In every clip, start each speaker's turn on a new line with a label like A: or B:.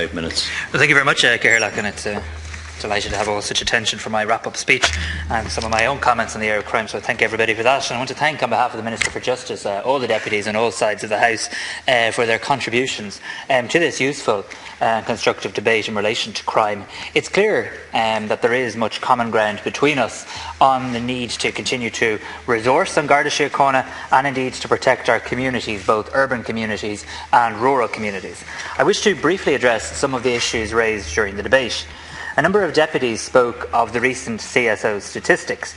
A: 5 minutes.
B: Well, thank you very much, Gael, and it's delighted to have all such attention for my wrap-up speech and some of my own comments on the area of crime, so I thank everybody for that. And I want to thank, on behalf of the Minister for Justice, all the deputies on all sides of the House for their contributions to this useful and constructive debate in relation to crime. It's clear that there is much common ground between us on the need to continue to resource on Garda Síochána and indeed to protect our communities, both urban communities and rural communities. I wish to briefly address some of the issues raised during the debate. A number of deputies spoke of the recent CSO statistics.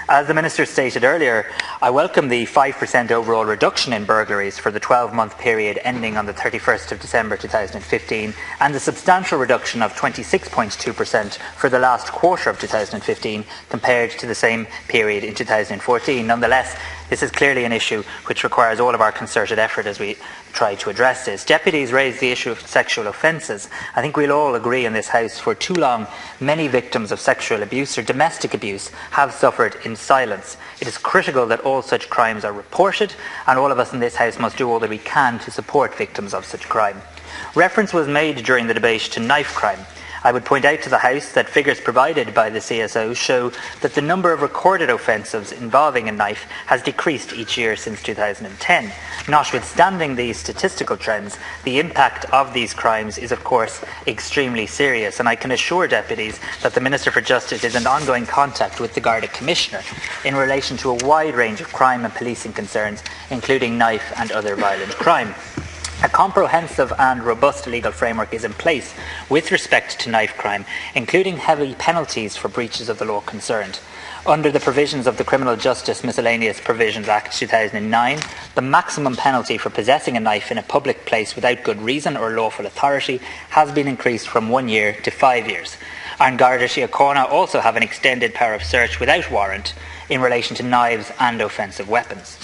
B: As the Minister stated earlier, I welcome the 5% overall reduction in burglaries for the 12-month period ending on the 31st of December 2015 and the substantial reduction of 26.2% for the last quarter of 2015 compared to the same period in 2014. Nonetheless, this is clearly an issue which requires all of our concerted effort as we try to address this. Deputies raised the issue of sexual offences. I think we'll all agree in this House for too long many victims of sexual abuse or domestic abuse have suffered in silence. It is critical that all such crimes are reported, and all of us in this House must do all that we can to support victims of such crime. Reference was made during the debate to knife crime. I would point out to the House that figures provided by the CSO show that the number of recorded offences involving a knife has decreased each year since 2010. Notwithstanding these statistical trends, the impact of these crimes is of course extremely serious, and I can assure deputies that the Minister for Justice is in ongoing contact with the Garda Commissioner in relation to a wide range of crime and policing concerns, including knife and other violent crime. A comprehensive and robust legal framework is in place with respect to knife crime, including heavy penalties for breaches of the law concerned. Under the provisions of the Criminal Justice Miscellaneous Provisions Act 2009, the maximum penalty for possessing a knife in a public place without good reason or lawful authority has been increased from 1 year to 5 years. And Garda Síochána also have an extended power of search without warrant in relation to knives and offensive weapons.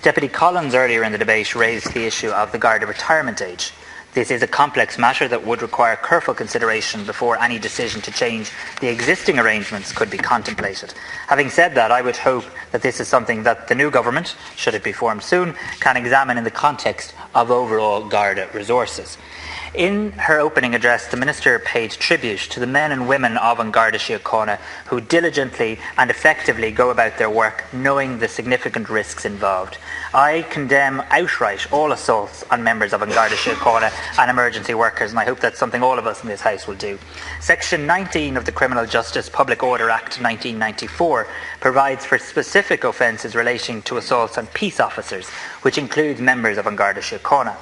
B: Deputy Collins earlier in the debate raised the issue of the Garda retirement age. This is a complex matter that would require careful consideration before any decision to change the existing arrangements could be contemplated. Having said that, I would hope that this is something that the new government, should it be formed soon, can examine in the context of overall Garda resources. In her opening address, the Minister paid tribute to the men and women of Garda Síochána who diligently and effectively go about their work knowing the significant risks involved. I condemn outright all assaults on members of Garda Síochána and emergency workers, and I hope that's something all of us in this House will do. Section 19 of the Criminal Justice Public Order Act 1994 provides for specific offences relating to assaults on peace officers, which includes members of Garda Síochána.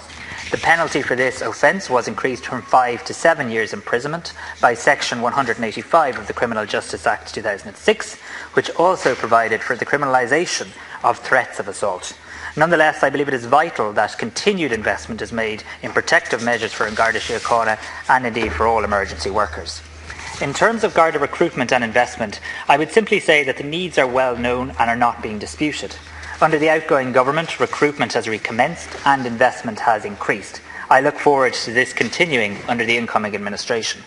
B: The penalty for this offence was increased from 5 to 7 years imprisonment by Section 185 of the Criminal Justice Act 2006, which also provided for the criminalisation of threats of assault. Nonetheless, I believe it is vital that continued investment is made in protective measures for Garda Síochána and indeed for all emergency workers. In terms of Garda recruitment and investment, I would simply say that the needs are well known and are not being disputed. Under the outgoing government, recruitment has recommenced and investment has increased. I look forward to this continuing under the incoming administration.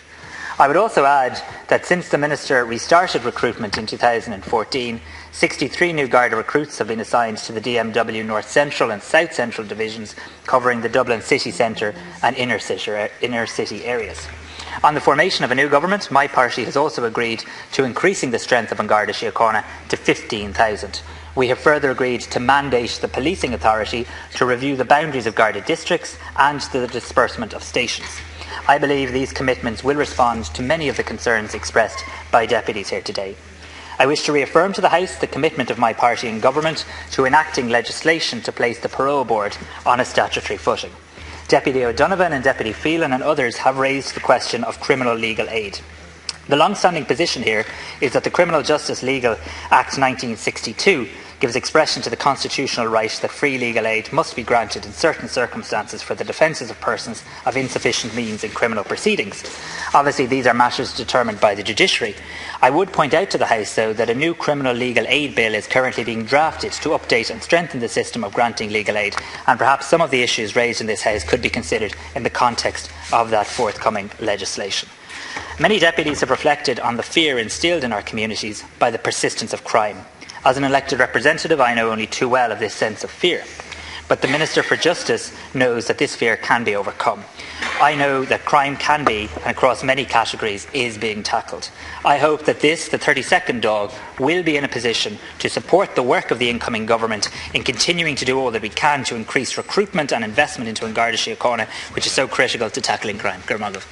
B: I would also add that since the Minister restarted recruitment in 2014, 63 new Garda recruits have been assigned to the DMW North Central and South Central divisions, covering the Dublin city centre and inner city areas. On the formation of a new government, my party has also agreed to increasing the strength of Garda Síochána to 15,000. We have further agreed to mandate the policing authority to review the boundaries of Garda districts and the disbursement of stations. I believe these commitments will respond to many of the concerns expressed by deputies here today. I wish to reaffirm to the House the commitment of my party in government to enacting legislation to place the Parole Board on a statutory footing. Deputy O'Donovan and Deputy Phelan and others have raised the question of criminal legal aid. The long-standing position here is that the Criminal Justice Legal Act 1962 gives expression to the constitutional right that free legal aid must be granted in certain circumstances for the defences of persons of insufficient means in criminal proceedings. Obviously, these are matters determined by the judiciary. I would point out to the House, though, that a new criminal legal aid bill is currently being drafted to update and strengthen the system of granting legal aid, and perhaps some of the issues raised in this House could be considered in the context of that forthcoming legislation. Many deputies have reflected on the fear instilled in our communities by the persistence of crime. As an elected representative, I know only too well of this sense of fear. But the Minister for Justice knows that this fear can be overcome. I know that crime can be, and across many categories, is being tackled. I hope that this, the 32nd Dáil, will be in a position to support the work of the incoming government in continuing to do all that we can to increase recruitment and investment into An Garda Síochána, which is so critical to tackling crime. Gur Magal.